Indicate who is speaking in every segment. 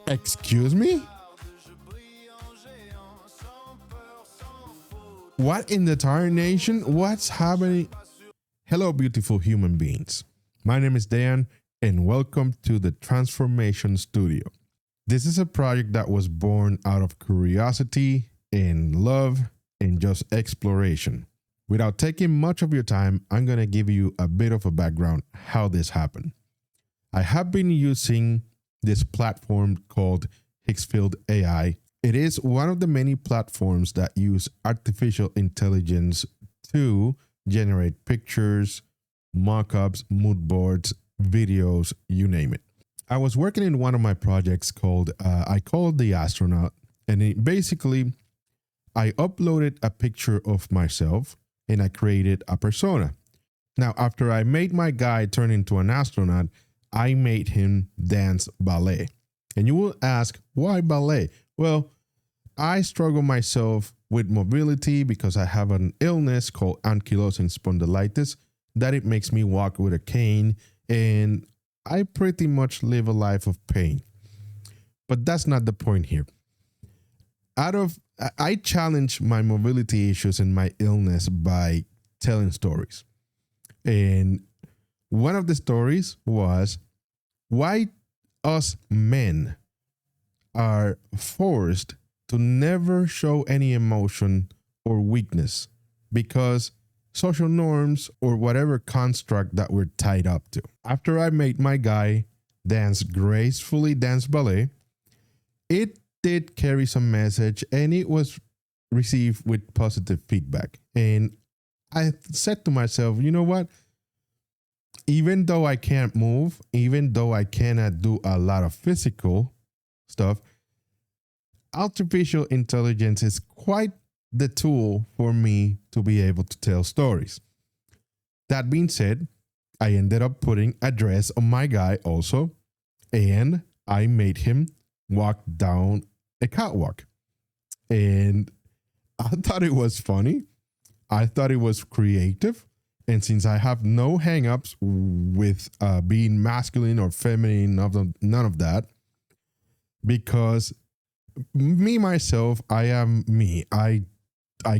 Speaker 1: Excuse me? What in the tarnation? What's happening? Hello, beautiful human beings. My name is Dan, and welcome to the Transformation Studio. This is a project that was born out of curiosity and love and just exploration. Without taking much of your time, I'm going to give you a bit of a background how this happened. I have been using this platform called Higgsfield AI. It is one of the many platforms that use artificial intelligence to generate pictures, mock-ups, mood boards, videos, you name it. I was working in one of my projects called I called the astronaut, and I uploaded a picture of myself and I created a persona. Now, after I made my guy turn into an astronaut, I made him dance ballet. And you will ask, why ballet? Well, I struggle myself with mobility because I have an illness called ankylosing spondylitis that it makes me walk with a cane, and I pretty much live a life of pain. But that's not the point here. I challenge my mobility issues and my illness by telling stories. And one of the stories was why us men are forced to never show any emotion or weakness because social norms or whatever construct that we're tied up to. After I made my guy gracefully dance ballet, it did carry some message and it was received with positive feedback. And I said to myself, you know what? Even though I can't move, even though I cannot do a lot of physical stuff, artificial intelligence is quite the tool for me to be able to tell stories. That being said, I ended up putting a dress on my guy also, and I made him walk down a catwalk. And I thought it was funny. I thought it was creative. And since I have no hangups with being masculine or feminine, none of that, because myself, I am me. I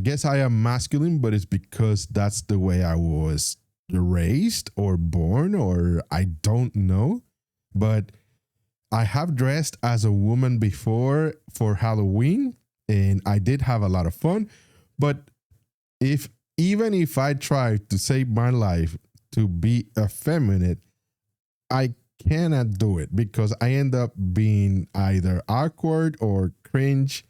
Speaker 1: guess I am masculine, but it's because that's the way I was raised or born, or I don't know. But I have dressed as a woman before for Halloween, and I did have a lot of fun. But even if I try to save my life to be effeminate, I cannot do it because I end up being either awkward or cringe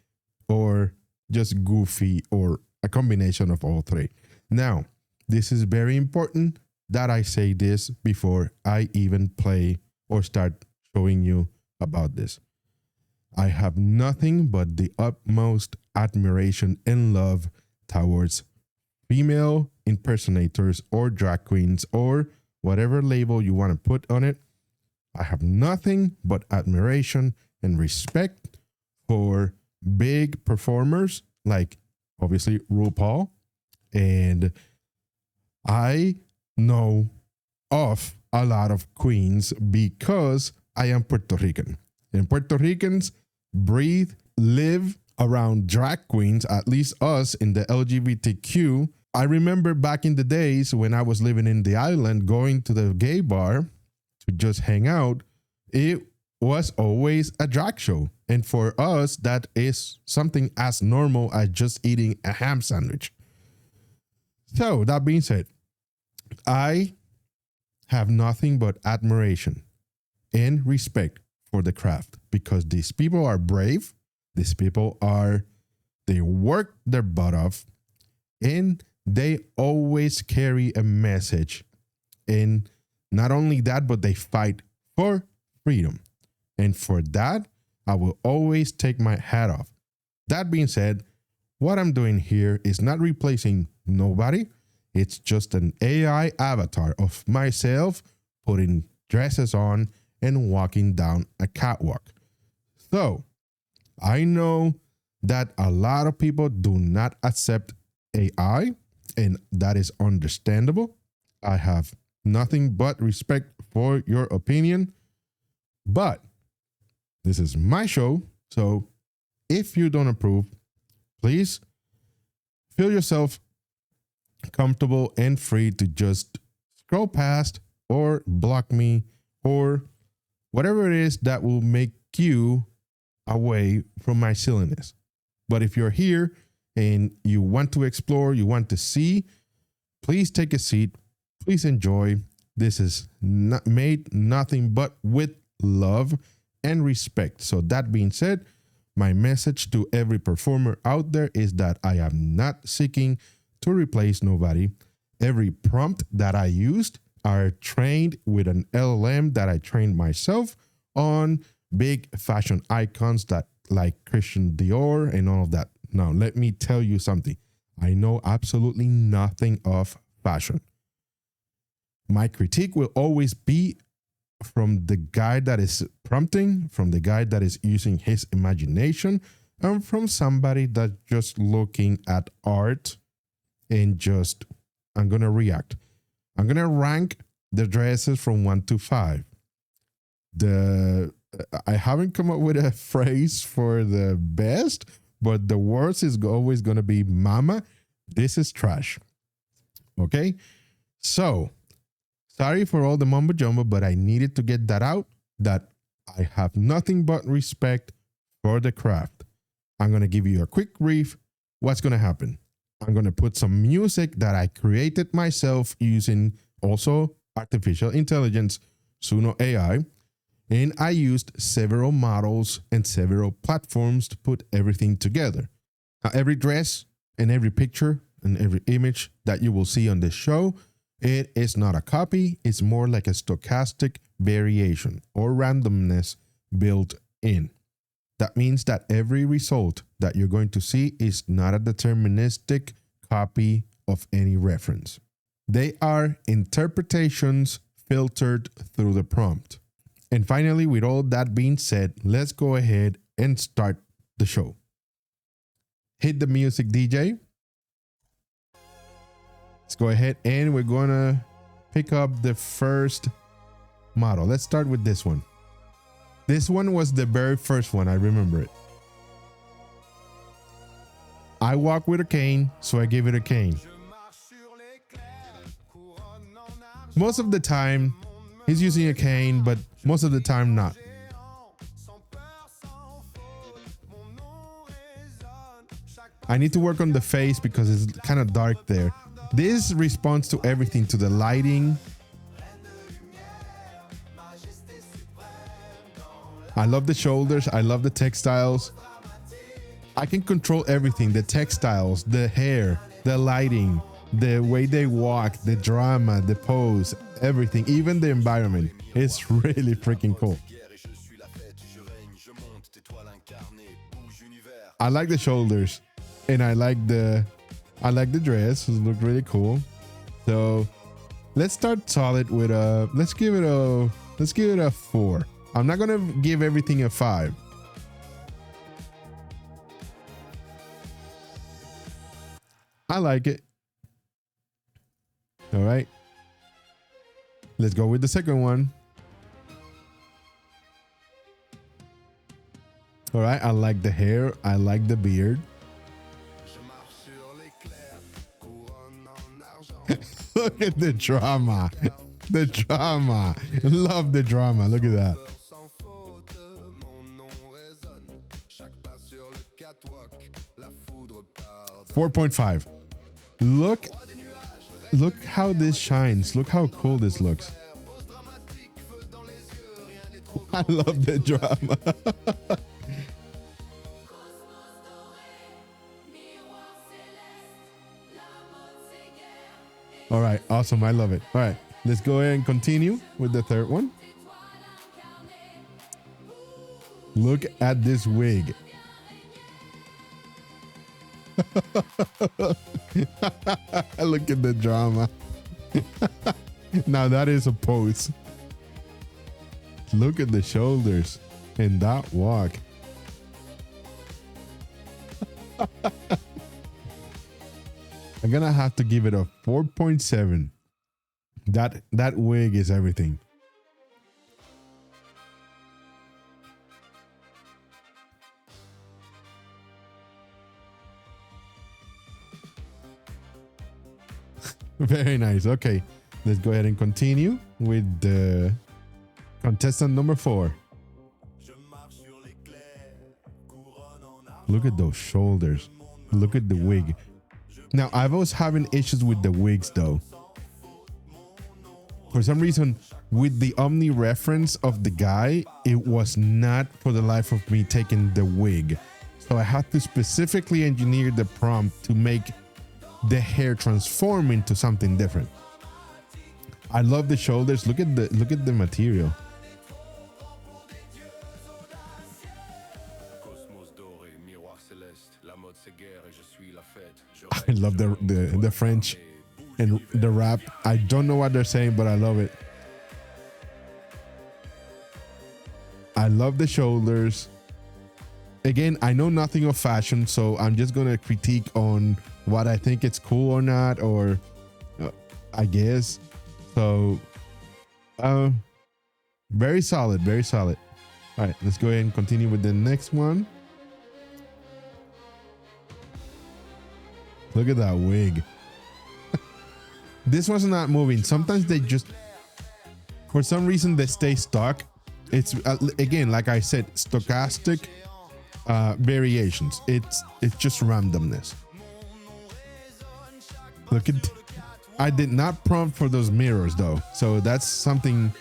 Speaker 1: or just goofy or a combination of all three. Now, this is very important that I say this before I even play or start showing you about this. I have nothing but the utmost admiration and love towards female impersonators or drag queens or whatever label you want to put on it. I have nothing but admiration and respect for big performers like obviously RuPaul. And I know of a lot of queens because I am Puerto Rican. And Puerto Ricans breathe, live around drag queens, at least us in the LGBTQ. I remember back in the days when I was living in the island, going to the gay bar to just hang out, it was always a drag show. And for us, that is something as normal as just eating a ham sandwich. So that being said, I have nothing but admiration and respect for the craft because these people are brave. These people they work their butt off and they always carry a message. And not only that, but they fight for freedom. And for that, I will always take my hat off. That being said, what I'm doing here is not replacing nobody. It's just an AI avatar of myself putting dresses on and walking down a catwalk. So, I know that a lot of people do not accept AI, and that is understandable. I have nothing but respect for your opinion. But This is my show. So if you don't approve, please feel yourself comfortable and free to just scroll past or block me or whatever it is that will make you away from my silliness. But if you're here and you want to explore, you want to see, please take a seat. Please enjoy. This is not made nothing but with love and respect. So that being said, my message to every performer out there is that I am not seeking to replace nobody. Every prompt that I used are trained with an LLM that I trained myself on big fashion icons that like Christian Dior and all of that. Now, let me tell you something. I know absolutely nothing of fashion. My critique will always be from the guy that is prompting, from the guy that is using his imagination, and from somebody that's just looking at art and just, I'm going to react. I'm going to rank the dresses from 1 to 5. I haven't come up with a phrase for the best, but the worst is always going to be, mama, this is trash. Okay? So, sorry for all the mumbo jumbo, but I needed to get that out, that I have nothing but respect for the craft. I'm going to give you a quick brief. What's going to happen? I'm going to put some music that I created myself using also artificial intelligence, Suno AI. And I used several models and several platforms to put everything together. Now, every dress and every picture and every image that you will see on this show, it is not a copy. It's more like a stochastic variation or randomness built in. That means that every result that you're going to see is not a deterministic copy of any reference. They are interpretations filtered through the prompt. And finally, with all that being said, let's go ahead and start the show. Hit the music, DJ. Let's go ahead and we're going to pick up the first model. Let's start with this one. This one was the very first one. I remember it. I walk with a cane, so I give it a cane. Most of the time, he's using a cane, but most of the time not. I need to work on the face because it's kind of dark there. This responds to everything, to the lighting. I love the shoulders. I love the textiles. I can control everything. The textiles, the hair, the lighting, the way they walk, the drama, the pose, everything, even the environment. It's really freaking cool. I like the shoulders and I like the dress. It looks really cool. So let's start solid with let's give it a 4. I'm not gonna give everything a 5. I like it. All right. Let's go with the second one. All right. I like the hair. I like the beard. Look at the drama. The drama. Love the drama. Look at that. 4.5. Look how this shines. Look how cool this looks. I love the drama. All right, awesome. I love it. All right, let's go ahead and continue with the third one. Look at this wig. Look at the drama. Now that is a pose. Look at the shoulders and that walk. I'm gonna have to give it a 4.7. That wig is everything. Very nice. Okay, let's go ahead and continue with the contestant number 4. Look at those shoulders. Look at the wig. Now, I was having issues with the wigs though. For some reason, with the Omni reference of the guy, it was not for the life of me taking the wig. So I had to specifically engineer the prompt to make the hair transform into something different. I love the shoulders. Look at the material. I love the French and the rap. I don't know what they're saying, but I love it. I love the shoulders. Again, I know nothing of fashion, so I'm just gonna critique on what I think it's cool or not, or I guess. So, very solid, very solid. All right, let's go ahead and continue with the next one. Look at that wig. This one's not moving. Sometimes they just, for some reason, they stay stuck. It's again, like I said, stochastic variations. It's just randomness. Look at, I did not prompt for those mirrors though, so that's something.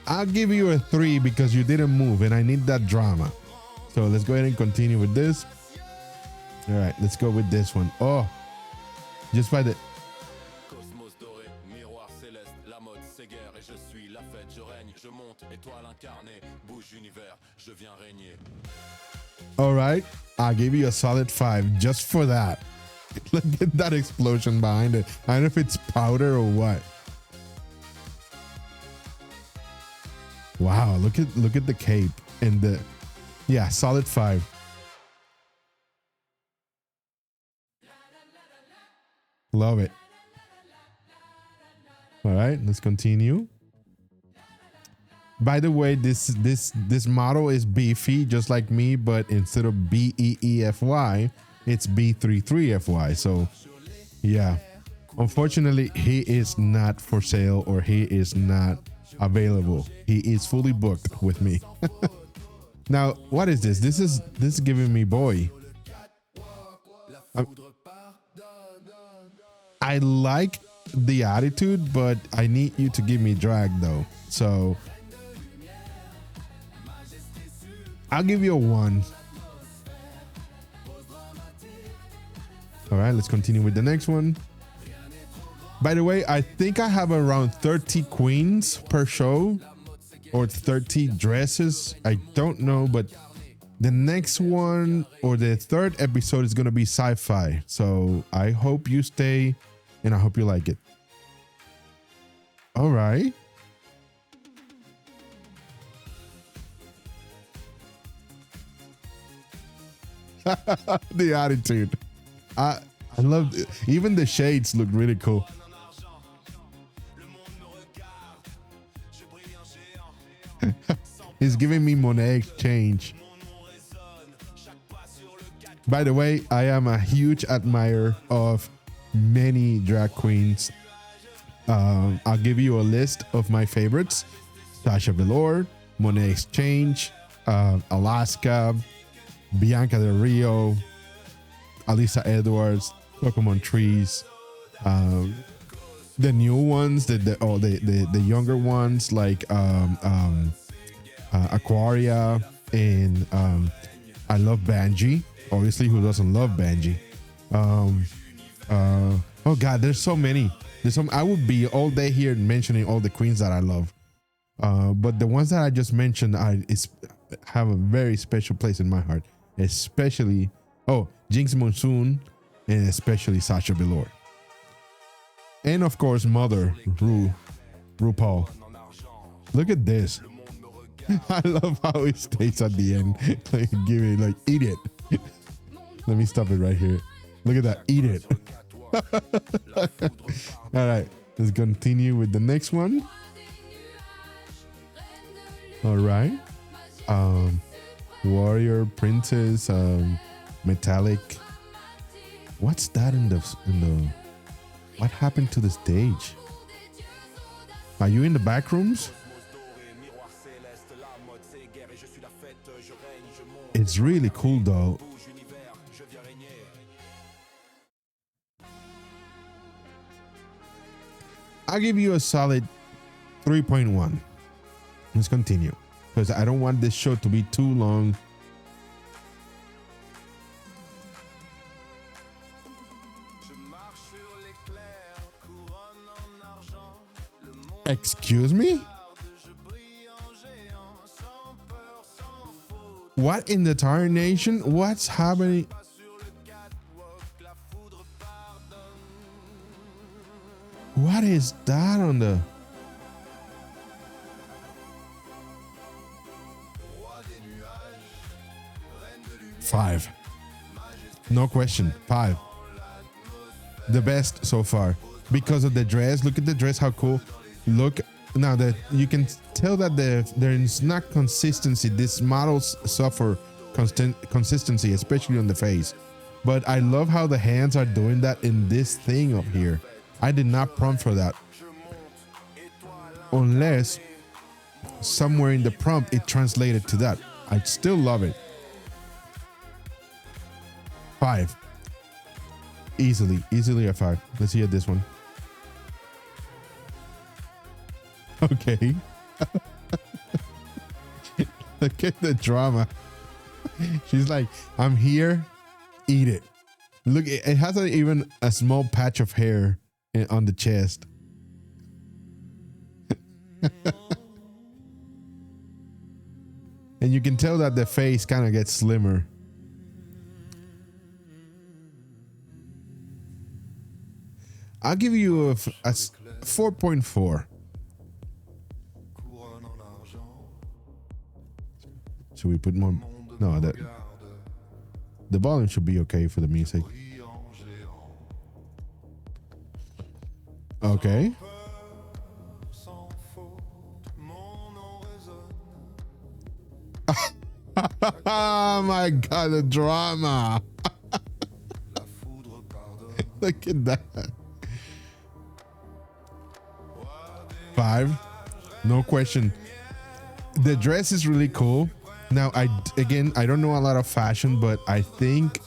Speaker 1: I'll give you a 3 because you didn't move and I need that drama. So let's go ahead and continue with this. All right, let's go with this one. Oh, just by the. All right, I'll give you a solid 5 just for that. Look at that explosion behind it. I don't know if it's powder or what. Wow, look at the cape and the, yeah, solid 5. Love it. All right, let's continue. By the way, this model is beefy, just like me, but instead of BEEFY, it's B33FY. So, yeah, unfortunately, he is not for sale or he is not available. He is fully booked with me. Now, what is this? This is giving me boy. I like the attitude, but I need you to give me drag though. So I'll give you a 1. All right, let's continue with the next one. By the way, I think I have around 30 queens per show or 30 dresses. I don't know, but the next one or the 3rd episode is going to be sci-fi. So I hope you stay and I hope you like it. All right. The attitude. I love it. Even the shades look really cool. He's giving me Monet Exchange. By the way, I am a huge admirer of many drag queens. I'll give you a list of my favorites: Sasha Velour, Monet Exchange, Alaska, Bianca Del Rio, Alisa Edwards, Pokemon Trees, the new ones, the younger ones like Aquaria, and I love Banji. Obviously, who doesn't love Banji? Oh God, there's so many. I would be all day here mentioning all the queens that I love. But the ones that I just mentioned have a very special place in my heart. Especially, Jinx Monsoon, and especially Sasha Velour. And of course, Mother RuPaul. Look at this. I love how it stays at the end. Like, give it, like, eat it. Let me stop it right here. Look at that. Eat it. All right. Let's continue with the next one. All right. Warrior, princess, metallic. What's that in the what happened to the stage? Are you in the back rooms? It's really cool though. I'll give you a solid 3.1. Let's continue because I don't want this show to be too long. Excuse me? What in the tarnation? What's happening? What is that on the... Five. No question. 5. The best so far. Because of the dress. Look at the dress, how cool. Look now that you can tell that there is not consistency. These models suffer consistency, especially on the face. But I love how the hands are doing that in this thing up here. I did not prompt for that. Unless somewhere in the prompt it translated to that. I still love it. 5. Easily a 5. Let's hear this one. Okay. Look at the drama. She's like, I'm here, eat it. Look, it has even a small patch of hair on the chest. And you can tell that the face kind of gets slimmer. I'll give you a 4.4. Should we put more? No, the volume should be okay for the music. Okay. Oh my God, the drama. Look at that. 5. No question. The dress is really cool. Now, I don't know a lot of fashion, but I think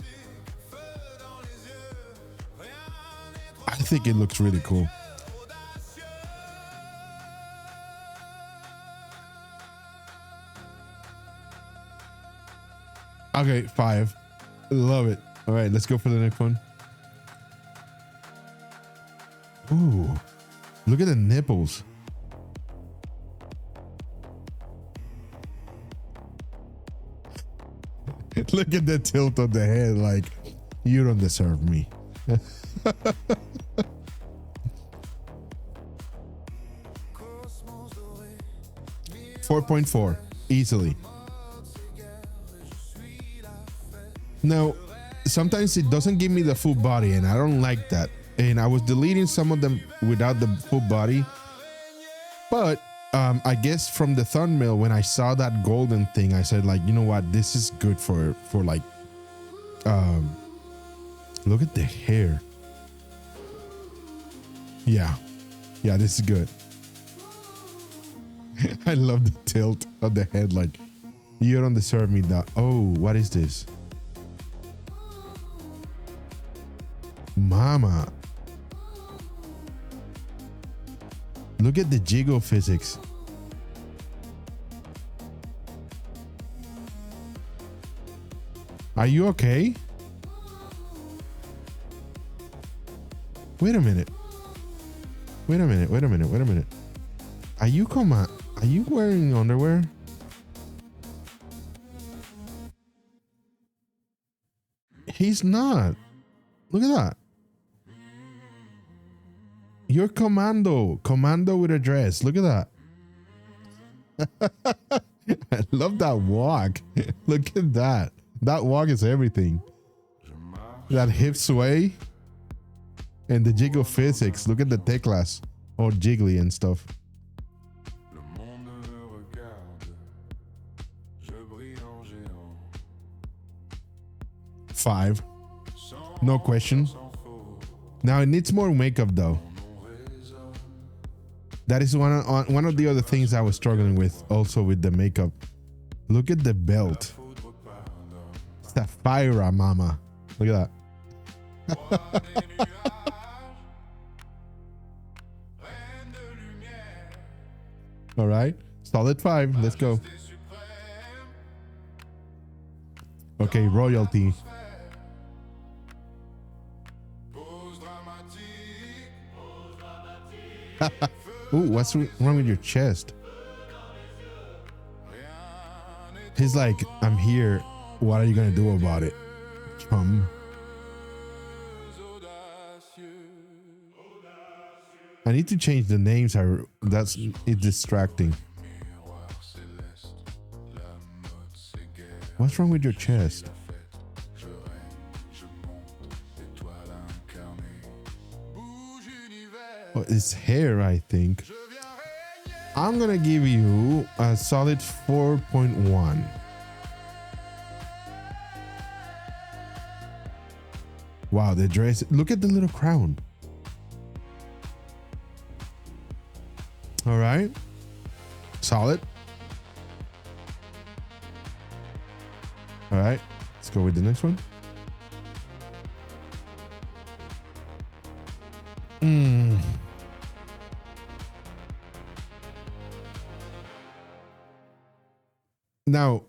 Speaker 1: it looks really cool. Okay, 5. Love it. All right, let's go for the next one. Ooh, look at the nipples. Look at the tilt of the head, like, you don't deserve me. 4.4, easily. Now, sometimes it doesn't give me the full body, and I don't like that. And I was deleting some of them without the full body. But I guess from the thumbnail, when I saw that golden thing, I said, like, you know what, this is good for like, look at the hair. Yeah, this is good. I love the tilt of the head, like, you don't deserve me that. Oh, what is this? Mama. Look at the jiggle physics. Are you okay? Wait a minute. Are you wearing underwear? He's not. Look at that. You're commando with a dress. Look at that. I love that walk. Look at that. That walk is everything. That hip sway and the jiggle physics. Look at the teclas, all jiggly and stuff. 5. No question. Now it needs more makeup though. That is one of the other things I was struggling with also with the makeup. Look at the belt. Sapphire, mama. Look at that. All right. Solid 5. Let's go. Okay, royalty. Ooh, what's wrong with your chest? He's like, I'm here. What are you gonna do about it, chum? I need to change the names. It's distracting. What's wrong with your chest? Oh, it's hair, I think. I'm gonna give you a solid 4.1. Wow, the dress. Look at the little crown. All right. Solid. All right. Let's go with the next one. Now,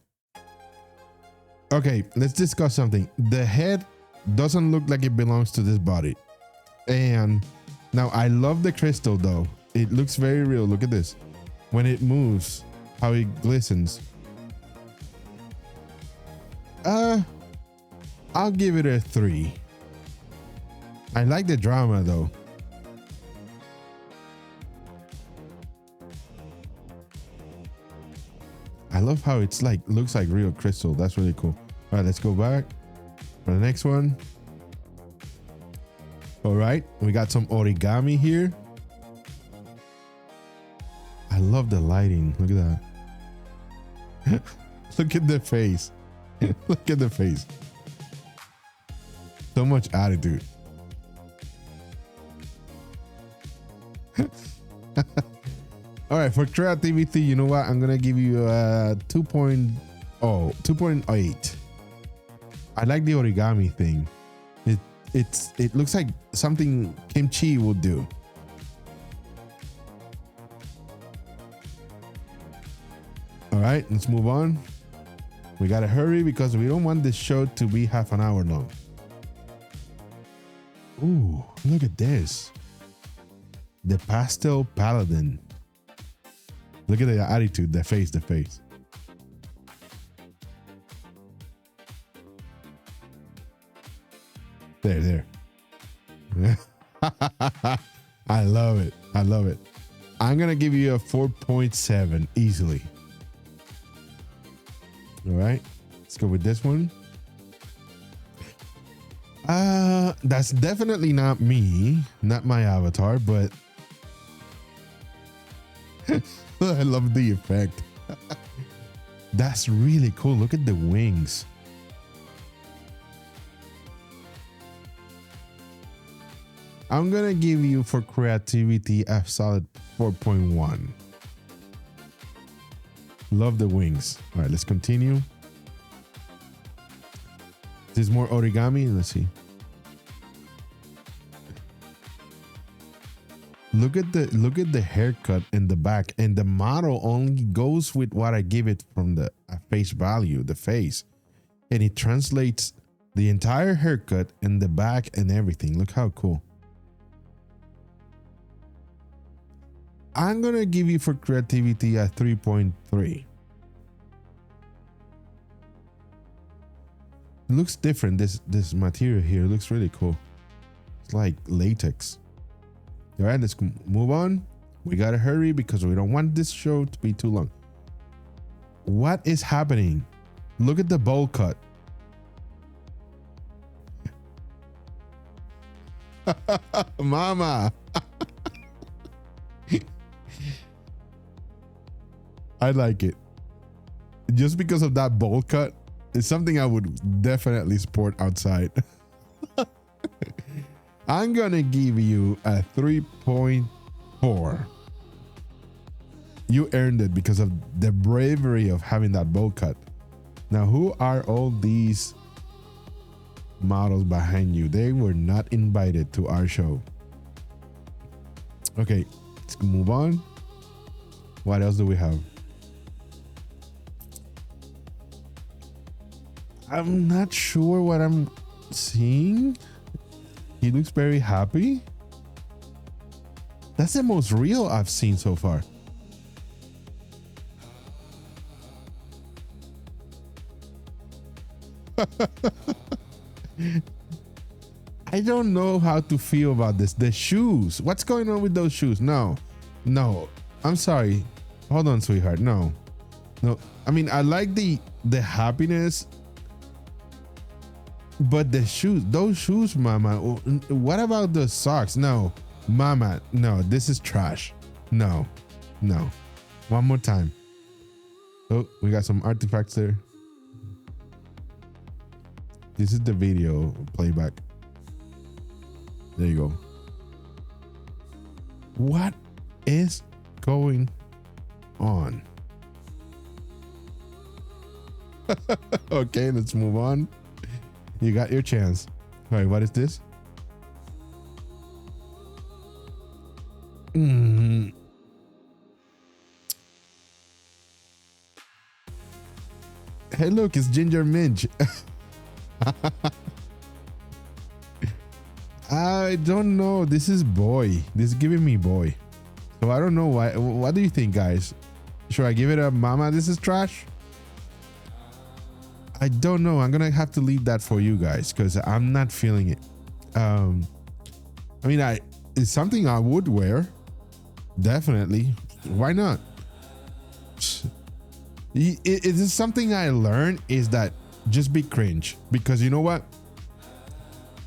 Speaker 1: okay, let's discuss something. The head doesn't look like it belongs to this body. And now I love the crystal though. It looks very real. Look at this. When it moves, how it glistens. I'll give it a 3. I like the drama though. I love how it's like, looks like real crystal. That's really cool. All right, let's go back for the next one. All right, we got some origami here. I love the lighting. Look at that. Look at the face. Look at the face. So much attitude. All right, for creativity, you know what? I'm gonna give you a 2.8. I like the origami thing. It looks like something kimchi would do. All right, let's move on. We gotta hurry because we don't want this show to be half an hour long. Ooh, look at this. The pastel paladin. Look at the attitude, the face. There. I love it. I'm gonna give you a 4.7 easily. All right, let's go with this one. That's definitely not me, not my avatar, but I love the effect. That's really cool. Look at the wings. I'm gonna give you for creativity a solid 4.1. Love the wings. All right, let's continue. There's more origami. Let's see. Look at the haircut in the back, and the model only goes with what I give it from the face value, the face, and it translates the entire haircut in the back and everything. Look how cool. I'm gonna give you for creativity a 3.3. It looks different. This material here looks really cool. It's like latex. All right, let's move on. We gotta hurry because we don't want this show to be too long. What is happening? Look at the bowl cut. Mama. I like it. Just because of that bowl cut, It's something I would definitely sport outside. I'm gonna give you a 3.4. You earned it because of the bravery of having that bowl cut. Now, who are all these models behind you? They were not invited to our show. Okay, let's move on. What else do we have? I'm not sure what I'm seeing. He looks very happy. That's the most real I've seen so far. I don't know how to feel about this. The shoes. What's going on with those shoes? No. I'm sorry. Hold on, sweetheart. No. I mean, I like the happiness, but the shoes, those shoes, mama. What about the socks? No, mama. No, this is trash. No. One more time. Oh, we got some artifacts there. This is the video playback. There you go. What is going on? Okay, let's move on. You got your chance. All right, what is this? Hey, look, it's Ginger Minch. I don't know. This is boy. This is giving me boy. So I don't know why. What do you think, guys? Should I give it a mama? This is trash. I don't know. I'm gonna have to leave that for you guys because I'm not feeling it. I mean, it's something I would wear. Definitely. Why not? It is something I learned is that just be cringe, because you know what?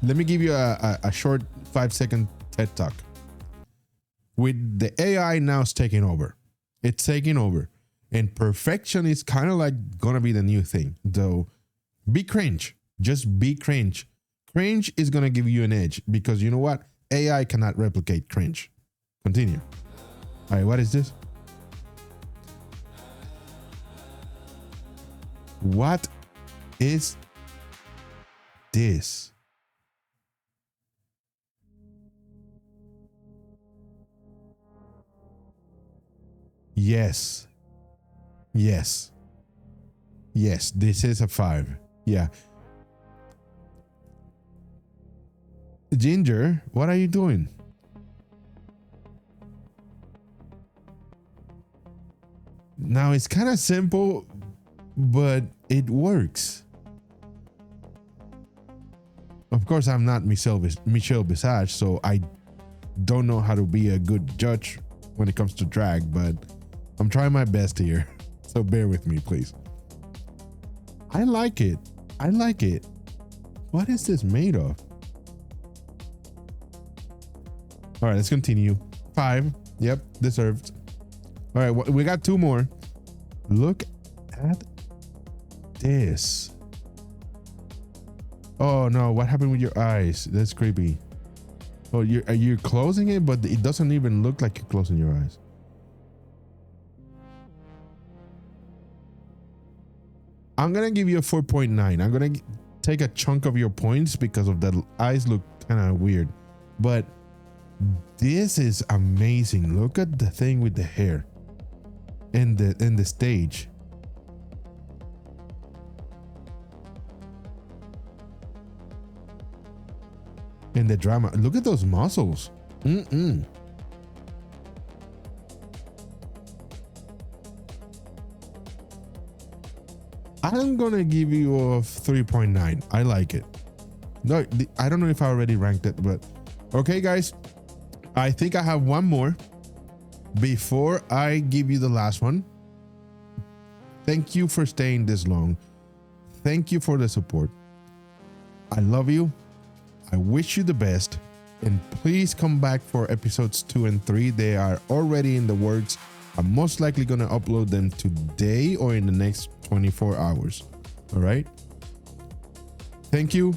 Speaker 1: Let me give you a short 5-second TED talk. With the AI now it's taking over. It's taking over. And perfection is kind of like gonna be the new thing. So be cringe. Just be cringe. Cringe is gonna give you an edge because you know what? AI cannot replicate cringe. Continue. All right, what is this? What is this? Yes, this is a 5. Yeah. Ginger, what are you doing? Now it's kind of simple, but it works. Of course, I'm not Michelle Visage, so I don't know how to be a good judge when it comes to drag, but I'm trying my best here. So bear with me, please. I like it. What is this made of? All right, let's continue. 5. Yep, deserved. All right, we got 2 more. Look at this. Oh no, what happened with your eyes? That's creepy. Oh, you're closing it, but it doesn't even look like you're closing your eyes. I'm gonna give you a 4.9. I'm gonna take a chunk of your points because of the eyes look kind of weird, but this is amazing. Look at the thing with the hair and the stage. And the drama. Look at those muscles. I'm gonna give you a 3.9. I like it. No, I don't know if I already ranked it, but okay, guys. I think I have one more before I give you the last one. Thank you for staying this long. Thank you for the support. I love you. I wish you the best. And please come back for episodes 2 and 3. They are already in the works. I'm most likely going to upload them today or in the next 24 hours. All right. Thank you.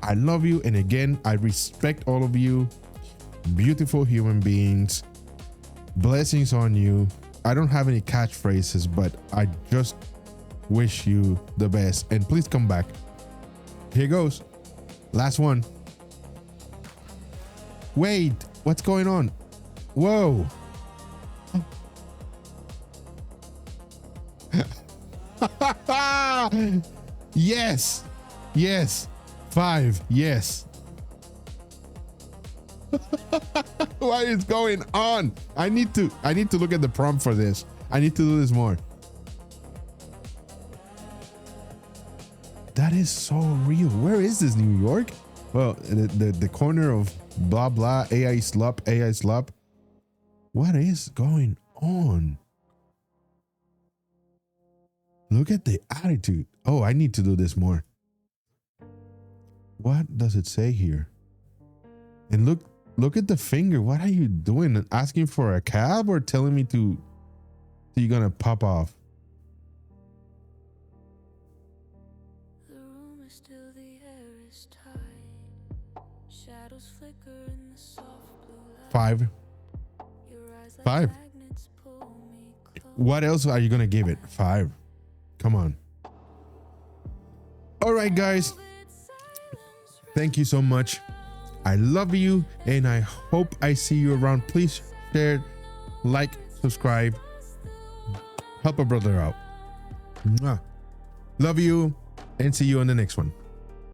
Speaker 1: I love you. And again, I respect all of you. Beautiful human beings. Blessings on you. I don't have any catchphrases, but I just wish you the best. And please come back. Here goes. Last one. Wait, what's going on? Whoa. Yes. Yes. 5. Yes. What is going on? I need to look at the prompt for this. I need to do this more. That is so real. Where is this, New York? Well, the corner of blah blah AI slop. What is going on? Look at the attitude. Oh, I need to do this more. What does it say here? And look at the finger. What are you doing? Asking for a cab or telling me to you're gonna pop off?
Speaker 2: The room is still, the air is tight. Shadows flicker in the soft blue light.
Speaker 1: 5.
Speaker 2: Your eyes like
Speaker 1: 5.
Speaker 2: magnets pull me close.
Speaker 1: What else are you gonna give it? 5. Come on. All right, guys. Thank you so much. I love you, and I hope I see you around. Please share, like, subscribe, help a brother out. Mwah. Love you, and see you on the next one.